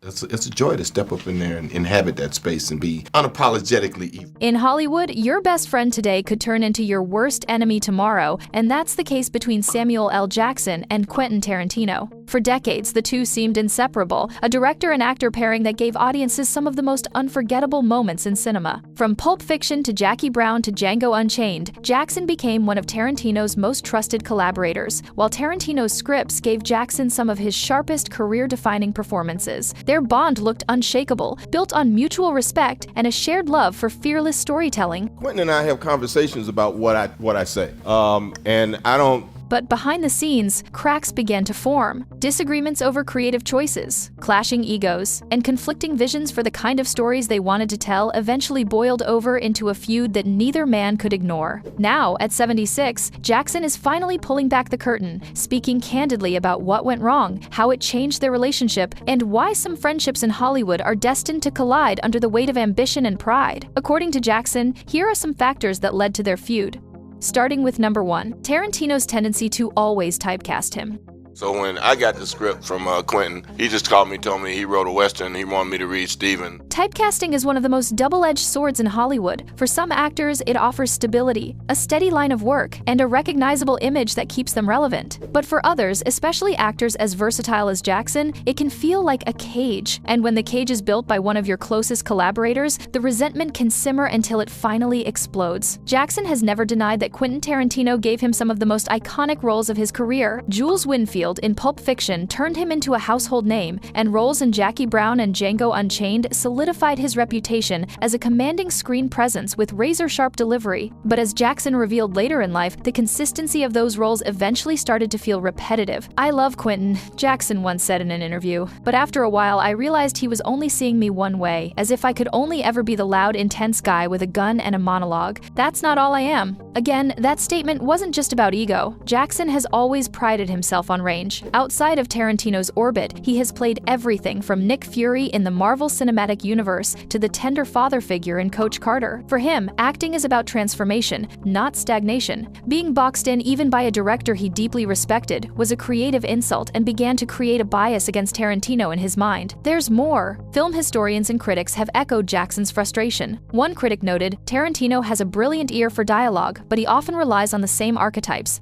It's a joy to step up in there and inhabit that space and be unapologetically evil. In Hollywood, your best friend today could turn into your worst enemy tomorrow, and that's the case between Samuel L. Jackson and Quentin Tarantino. For decades, the two seemed inseparable, a director and actor pairing that gave audiences some of the most unforgettable moments in cinema. From Pulp Fiction to Jackie Brown to Django Unchained, Jackson became one of Tarantino's most trusted collaborators, while Tarantino's scripts gave Jackson some of his sharpest career-defining performances. Their bond looked unshakable, built on mutual respect and a shared love for fearless storytelling. Quentin and I have conversations about what I say, and I don't. But behind the scenes, cracks began to form. Disagreements over creative choices, clashing egos, and conflicting visions for the kind of stories they wanted to tell eventually boiled over into a feud that neither man could ignore. Now, at 76, Jackson is finally pulling back the curtain, speaking candidly about what went wrong, how it changed their relationship, and why some friendships in Hollywood are destined to collide under the weight of ambition and pride. According to Jackson, here are some factors that led to their feud. Starting with number 1, Tarantino's tendency to always typecast him. So when I got the script from Quentin, he just called me, told me he wrote a Western, he wanted me to read Steven. Typecasting is one of the most double-edged swords in Hollywood. For some actors, it offers stability, a steady line of work, and a recognizable image that keeps them relevant. But for others, especially actors as versatile as Jackson, it can feel like a cage. And when the cage is built by one of your closest collaborators, the resentment can simmer until it finally explodes. Jackson has never denied that Quentin Tarantino gave him some of the most iconic roles of his career. Jules Winfield in Pulp Fiction turned him into a household name, and roles in Jackie Brown and Django Unchained solidified his reputation as a commanding screen presence with razor-sharp delivery. But as Jackson revealed later in life, the consistency of those roles eventually started to feel repetitive. "I love Quentin," Jackson once said in an interview, "but after a while I realized he was only seeing me one way, as if I could only ever be the loud, intense guy with a gun and a monologue. That's not all I am." Again, that statement wasn't just about ego. Jackson has always prided himself on range. Outside of Tarantino's orbit, he has played everything from Nick Fury in the Marvel Cinematic Universe to the tender father figure in Coach Carter. For him, acting is about transformation, not stagnation. Being boxed in even by a director he deeply respected was a creative insult and began to create a bias against Tarantino in his mind. There's more. Film historians and critics have echoed Jackson's frustration. One critic noted, "Tarantino has a brilliant ear for dialogue, but he often relies on the same archetypes."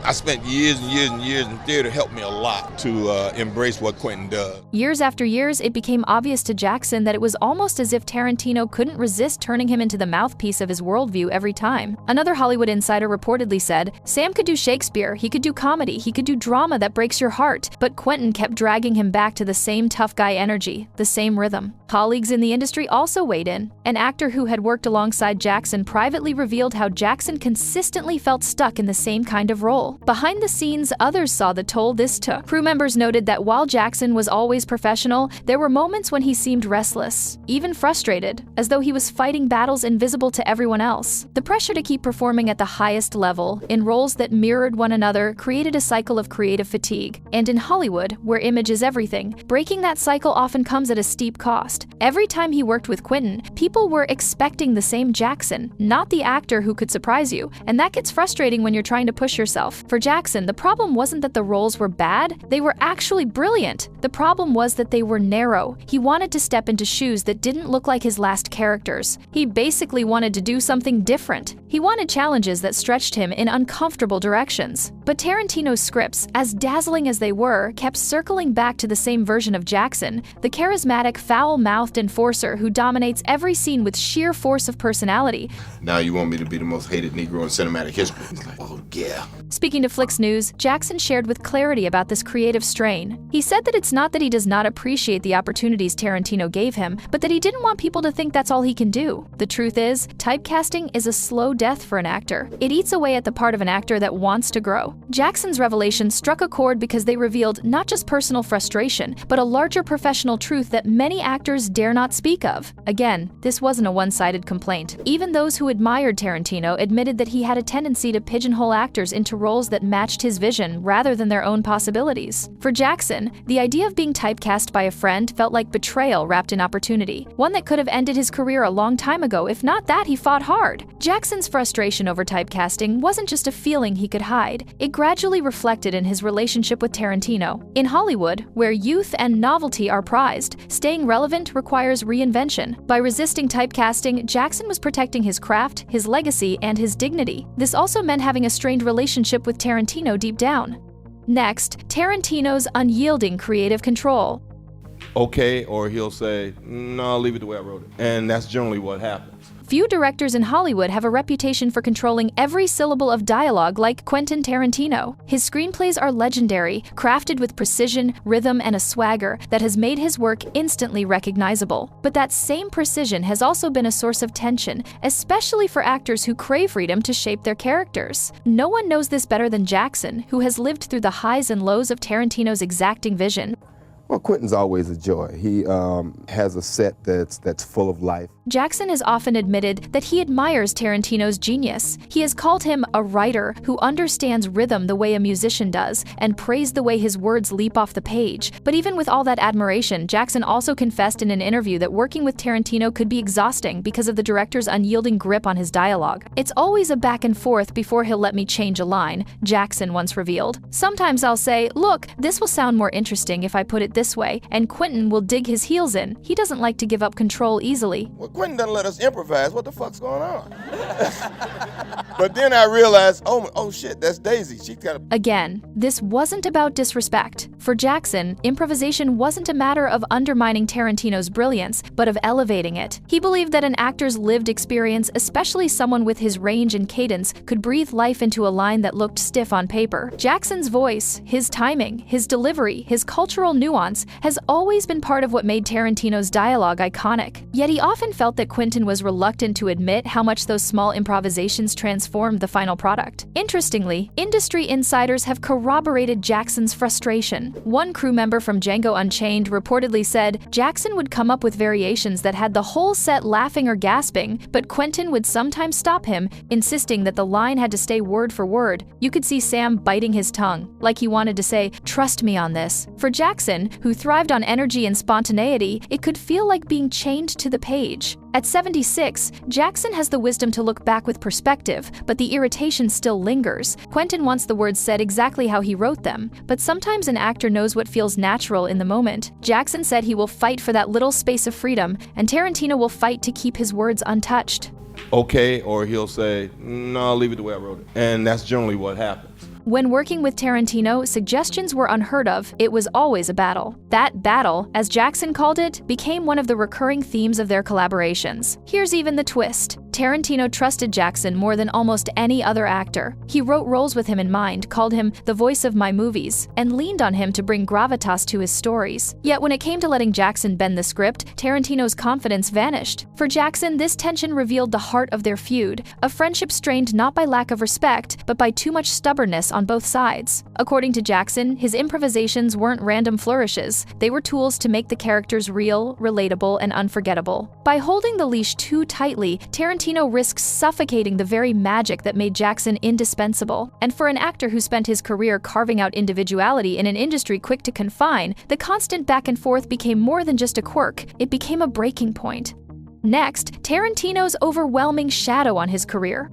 I spent years and years and years in theater. Helped me a lot to embrace what Quentin does. Years after years, it became obvious to Jackson that it was almost as if Tarantino couldn't resist turning him into the mouthpiece of his worldview every time. Another Hollywood insider reportedly said, "Sam could do Shakespeare, he could do comedy, he could do drama that breaks your heart, but Quentin kept dragging him back to the same tough guy energy, the same rhythm." Colleagues in the industry also weighed in. An actor who had worked alongside Jackson privately revealed how Jackson consistently felt stuck in the same kind of role. Behind the scenes, others saw the toll this took. Crew members noted that while Jackson was always professional, there were moments when he seemed restless, even frustrated, as though he was fighting battles invisible to everyone else. The pressure to keep performing at the highest level, in roles that mirrored one another, created a cycle of creative fatigue. And in Hollywood, where image is everything, breaking that cycle often comes at a steep cost. Every time he worked with Quentin, people were expecting the same Jackson, not the actor who could surprise you, and that gets frustrating when you're trying to push yourself. For Jackson, the problem wasn't that the roles were bad, they were actually brilliant. The problem was that they were narrow. He wanted to step into shoes that didn't look like his last characters. He basically wanted to do something different. He wanted challenges that stretched him in uncomfortable directions. But Tarantino's scripts, as dazzling as they were, kept circling back to the same version of Jackson, the charismatic, foul-mouthed enforcer who dominates every scene with sheer force of personality. "Now you want me to be the most hated Negro in cinematic history?" He's like, "Oh yeah." Speaking to Flicks News, Jackson shared with clarity about this creative strain. He said that it's not that he does not appreciate the opportunities Tarantino gave him, but that he didn't want people to think that's all he can do. The truth is, typecasting is a slow death for an actor. It eats away at the part of an actor that wants to grow. Jackson's revelation struck a chord because they revealed not just personal frustration, but a larger professional truth that many actors others dare not speak of. Again, this wasn't a one-sided complaint. Even those who admired Tarantino admitted that he had a tendency to pigeonhole actors into roles that matched his vision rather than their own possibilities. For Jackson, the idea of being typecast by a friend felt like betrayal wrapped in opportunity, one that could have ended his career a long time ago. If not that, he fought hard. Jackson's frustration over typecasting wasn't just a feeling he could hide. It gradually reflected in his relationship with Tarantino. In Hollywood, where youth and novelty are prized, staying relevant requires reinvention. By resisting typecasting, Jackson was protecting his craft, his legacy, and his dignity. This also meant having a strained relationship with Tarantino deep down. Next, Tarantino's unyielding creative control. Okay, or he'll say, no, I'll leave it the way I wrote it. And that's generally what happens. Few directors in Hollywood have a reputation for controlling every syllable of dialogue like Quentin Tarantino. His screenplays are legendary, crafted with precision, rhythm, and a swagger that has made his work instantly recognizable. But that same precision has also been a source of tension, especially for actors who crave freedom to shape their characters. No one knows this better than Jackson, who has lived through the highs and lows of Tarantino's exacting vision. Well, Quentin's always a joy. He has a set that's full of life. Jackson has often admitted that he admires Tarantino's genius. He has called him a writer who understands rhythm the way a musician does, and praised the way his words leap off the page. But even with all that admiration, Jackson also confessed in an interview that working with Tarantino could be exhausting because of the director's unyielding grip on his dialogue. It's always a back and forth before he'll let me change a line, Jackson once revealed. Sometimes I'll say, look, this will sound more interesting if I put it this way, and Quentin will dig his heels in. He doesn't like to give up control easily. Well, Quentin doesn't let us improvise. What the fuck's going on? But then I realized, oh shit, that's Daisy. She kind of... Again, this wasn't about disrespect. For Jackson, improvisation wasn't a matter of undermining Tarantino's brilliance, but of elevating it. He believed that an actor's lived experience, especially someone with his range and cadence, could breathe life into a line that looked stiff on paper. Jackson's voice, his timing, his delivery, his cultural nuance has always been part of what made Tarantino's dialogue iconic. Yet he often felt that Quentin was reluctant to admit how much those small improvisations transformed the final product. Interestingly, industry insiders have corroborated Jackson's frustration. One crew member from Django Unchained reportedly said Jackson would come up with variations that had the whole set laughing or gasping, but Quentin would sometimes stop him, insisting that the line had to stay word for word. You could see Sam biting his tongue, like he wanted to say, "Trust me on this." For Jackson, who thrived on energy and spontaneity, it could feel like being chained to the page. At 76, Jackson has the wisdom to look back with perspective, but the irritation still lingers. Quentin wants the words said exactly how he wrote them, but sometimes an actor knows what feels natural in the moment. Jackson said he will fight for that little space of freedom, and Tarantino will fight to keep his words untouched. Okay, or he'll say, no, I'll leave it the way I wrote it. And that's generally what happens. When working with Tarantino, suggestions were unheard of. It was always a battle. That battle, as Jackson called it, became one of the recurring themes of their collaborations. Here's even the twist. Tarantino trusted Jackson more than almost any other actor. He wrote roles with him in mind, called him the voice of my movies, and leaned on him to bring gravitas to his stories. Yet when it came to letting Jackson bend the script, Tarantino's confidence vanished. For Jackson, this tension revealed the heart of their feud, a friendship strained not by lack of respect, but by too much stubbornness on both sides. According to Jackson, his improvisations weren't random flourishes. They were tools to make the characters real, relatable, and unforgettable. By holding the leash too tightly, Tarantino risks suffocating the very magic that made Jackson indispensable. And for an actor who spent his career carving out individuality in an industry quick to confine, the constant back and forth became more than just a quirk. It became a breaking point. Next, Tarantino's overwhelming shadow on his career.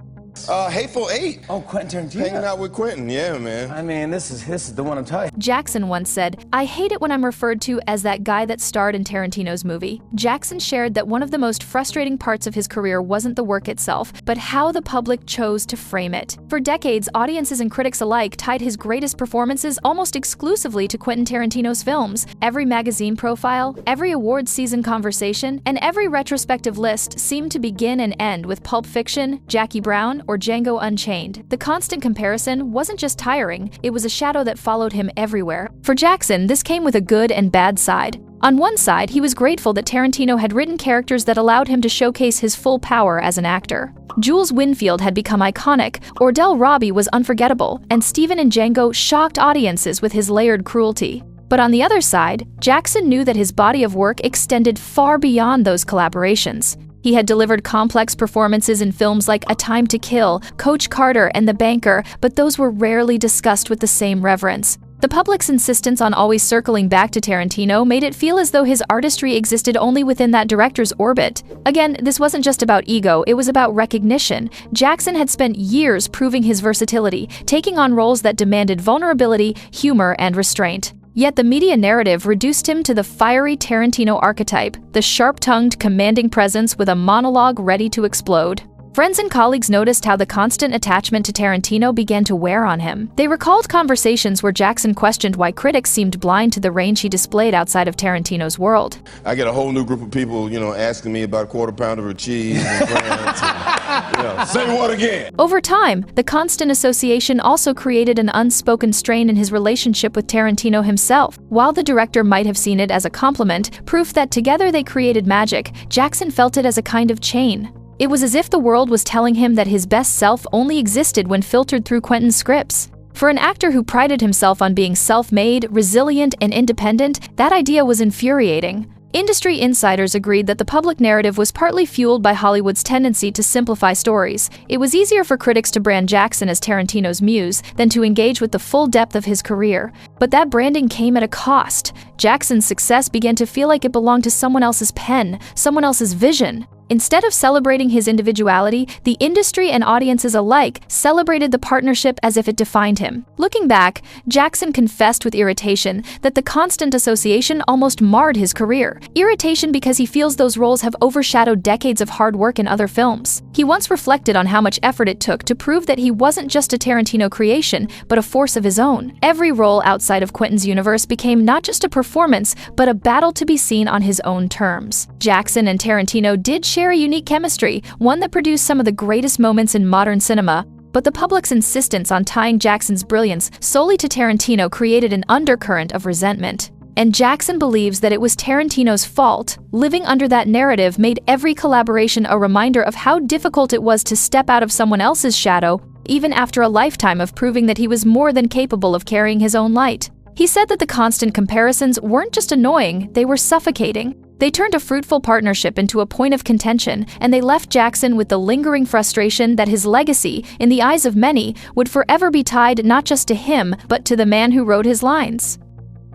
Hateful Eight. Oh, Quentin Tarantino. Hanging out with Quentin, yeah, man. I mean, this is the one I'm telling you. Jackson once said, "I hate it when I'm referred to as that guy that starred in Tarantino's movie." Jackson shared that one of the most frustrating parts of his career wasn't the work itself, but how the public chose to frame it. For decades, audiences and critics alike tied his greatest performances almost exclusively to Quentin Tarantino's films. Every magazine profile, every awards season conversation, and every retrospective list seemed to begin and end with Pulp Fiction, Jackie Brown, or Django Unchained. The constant comparison wasn't just tiring, it was a shadow that followed him everywhere. For Jackson, this came with a good and bad side. On one side, he was grateful that Tarantino had written characters that allowed him to showcase his full power as an actor. Jules Winfield had become iconic, Ordell Robbie was unforgettable, and Steven in Django shocked audiences with his layered cruelty. But on the other side, Jackson knew that his body of work extended far beyond those collaborations. He had delivered complex performances in films like A Time to Kill, Coach Carter, and The Banker, but those were rarely discussed with the same reverence. The public's insistence on always circling back to Tarantino made it feel as though his artistry existed only within that director's orbit. Again, this wasn't just about ego, it was about recognition. Jackson had spent years proving his versatility, taking on roles that demanded vulnerability, humor, and restraint. Yet the media narrative reduced him to the fiery Tarantino archetype, the sharp-tongued, commanding presence with a monologue ready to explode. Friends and colleagues noticed how the constant attachment to Tarantino began to wear on him. They recalled conversations where Jackson questioned why critics seemed blind to the range he displayed outside of Tarantino's world. I get a whole new group of people, asking me about a quarter pounder of cheese and France. Say what again? Over time, the constant association also created an unspoken strain in his relationship with Tarantino himself. While the director might have seen it as a compliment, proof that together they created magic, Jackson felt it as a kind of chain. It was as if the world was telling him that his best self only existed when filtered through Quentin's scripts. For an actor who prided himself on being self-made, resilient, and independent, that idea was infuriating. Industry insiders agreed that the public narrative was partly fueled by Hollywood's tendency to simplify stories. It was easier for critics to brand Jackson as Tarantino's muse than to engage with the full depth of his career. But that branding came at a cost. Jackson's success began to feel like it belonged to someone else's pen, someone else's vision. Instead of celebrating his individuality, the industry and audiences alike celebrated the partnership as if it defined him. Looking back, Jackson confessed with irritation that the constant association almost marred his career. Irritation because he feels those roles have overshadowed decades of hard work in other films. He once reflected on how much effort it took to prove that he wasn't just a Tarantino creation, but a force of his own. Every role outside of Quentin's universe became not just a performance, but a battle to be seen on his own terms. Jackson and Tarantino did share a unique chemistry, one that produced some of the greatest moments in modern cinema. But the public's insistence on tying Jackson's brilliance solely to Tarantino created an undercurrent of resentment. And Jackson believes that it was Tarantino's fault. Living under that narrative made every collaboration a reminder of how difficult it was to step out of someone else's shadow, even after a lifetime of proving that he was more than capable of carrying his own light. He said that the constant comparisons weren't just annoying, they were suffocating. They turned a fruitful partnership into a point of contention, and they left Jackson with the lingering frustration that his legacy, in the eyes of many, would forever be tied not just to him, but to the man who wrote his lines.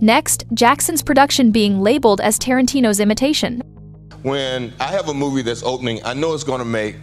Next, Jackson's production being labeled as Tarantino's imitation. When I have a movie that's opening, I know it's going to make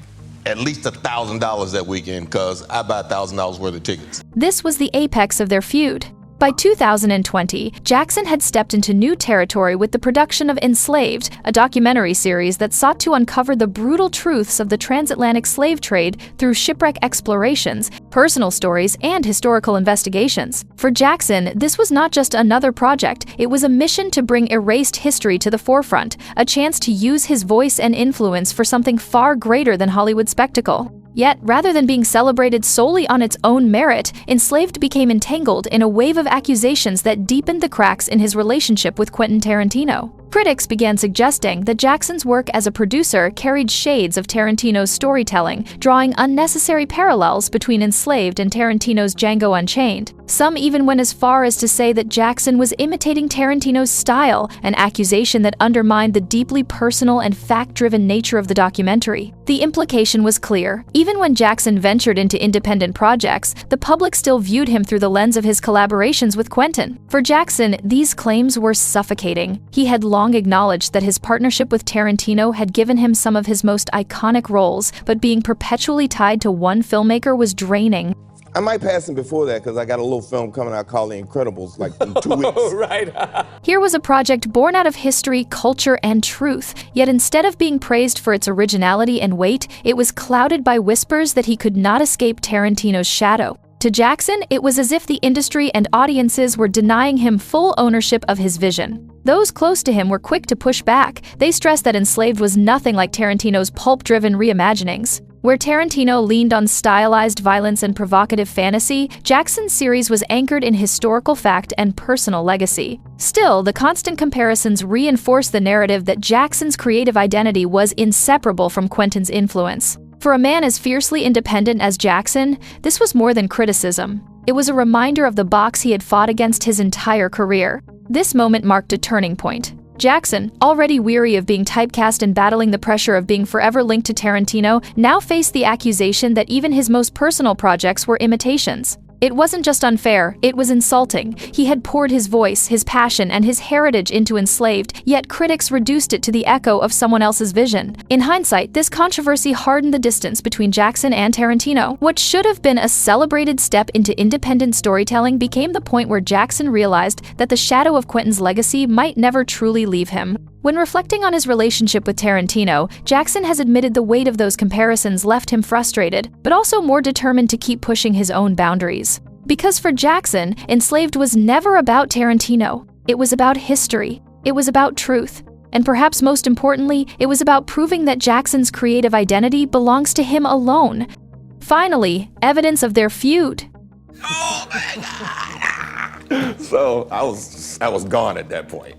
at least $1,000 that weekend because I buy $1,000 worth of tickets. This was the apex of their feud. By 2020, Jackson had stepped into new territory with the production of Enslaved, a documentary series that sought to uncover the brutal truths of the transatlantic slave trade through shipwreck explorations, personal stories, and historical investigations. For Jackson, this was not just another project, it was a mission to bring erased history to the forefront, a chance to use his voice and influence for something far greater than Hollywood spectacle. Yet, rather than being celebrated solely on its own merit, Enslaved became entangled in a wave of accusations that deepened the cracks in his relationship with Quentin Tarantino. Critics began suggesting that Jackson's work as a producer carried shades of Tarantino's storytelling, drawing unnecessary parallels between Enslaved and Tarantino's Django Unchained. Some even went as far as to say that Jackson was imitating Tarantino's style, an accusation that undermined the deeply personal and fact-driven nature of the documentary. The implication was clear. Even when Jackson ventured into independent projects, the public still viewed him through the lens of his collaborations with Quentin. For Jackson, these claims were suffocating. He had long acknowledged that his partnership with Tarantino had given him some of his most iconic roles, but being perpetually tied to one filmmaker was draining. I might pass him before that because I got a little film coming out called The Incredibles like in 2 weeks. Oh, right. Here was a project born out of history, culture, and truth, yet instead of being praised for its originality and weight, it was clouded by whispers that he could not escape Tarantino's shadow. To Jackson, it was as if the industry and audiences were denying him full ownership of his vision. Those close to him were quick to push back. They stressed that Enslaved was nothing like Tarantino's pulp-driven reimaginings. Where Tarantino leaned on stylized violence and provocative fantasy, Jackson's series was anchored in historical fact and personal legacy. Still, the constant comparisons reinforced the narrative that Jackson's creative identity was inseparable from Quentin's influence. For a man as fiercely independent as Jackson, this was more than criticism. It was a reminder of the box he had fought against his entire career. This moment marked a turning point. Jackson, already weary of being typecast and battling the pressure of being forever linked to Tarantino, now faced the accusation that even his most personal projects were imitations. It wasn't just unfair, it was insulting. He had poured his voice, his passion, and his heritage into Enslaved, yet critics reduced it to the echo of someone else's vision. In hindsight, this controversy hardened the distance between Jackson and Tarantino. What should have been a celebrated step into independent storytelling became the point where Jackson realized that the shadow of Quentin's legacy might never truly leave him. When reflecting on his relationship with Tarantino, Jackson has admitted the weight of those comparisons left him frustrated, but also more determined to keep pushing his own boundaries. Because for Jackson, Enslaved was never about Tarantino. It was about history. It was about truth. And perhaps most importantly, it was about proving that Jackson's creative identity belongs to him alone. Finally, evidence of their feud. Oh my God! So I was gone at that point.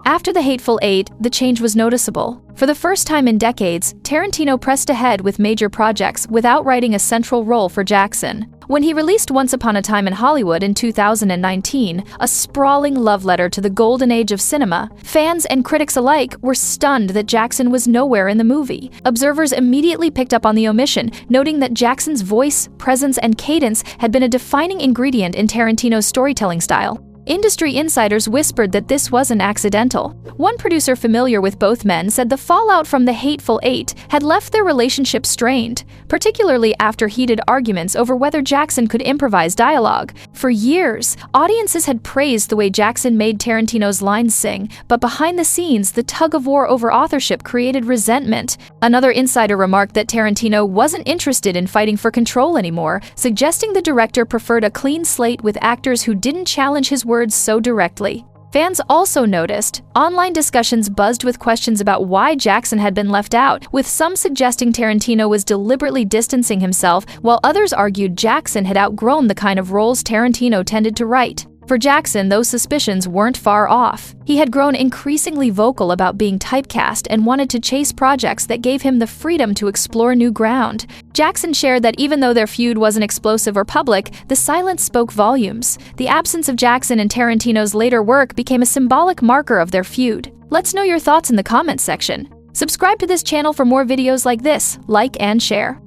After The Hateful Eight, the change was noticeable. For the first time in decades, Tarantino pressed ahead with major projects without writing a central role for Jackson. When he released Once Upon a Time in Hollywood in 2019, a sprawling love letter to the golden age of cinema, fans and critics alike were stunned that Jackson was nowhere in the movie. Observers immediately picked up on the omission, noting that Jackson's voice, presence, and cadence had been a defining ingredient in Tarantino's storytelling style. Industry insiders whispered that this wasn't accidental. One producer familiar with both men said the fallout from The Hateful Eight had left their relationship strained, particularly after heated arguments over whether Jackson could improvise dialogue. For years, audiences had praised the way Jackson made Tarantino's lines sing, but behind the scenes, the tug-of-war over authorship created resentment. Another insider remarked that Tarantino wasn't interested in fighting for control anymore, suggesting the director preferred a clean slate with actors who didn't challenge his words so directly. Fans also noticed online discussions buzzed with questions about why Jackson had been left out, with some suggesting Tarantino was deliberately distancing himself, while others argued Jackson had outgrown the kind of roles Tarantino tended to write. For Jackson, those suspicions weren't far off. He had grown increasingly vocal about being typecast and wanted to chase projects that gave him the freedom to explore new ground. Jackson shared that even though their feud wasn't explosive or public, the silence spoke volumes. The absence of Jackson in Tarantino's later work became a symbolic marker of their feud. Let's know your thoughts in the comments section. Subscribe to this channel for more videos like this, like and share.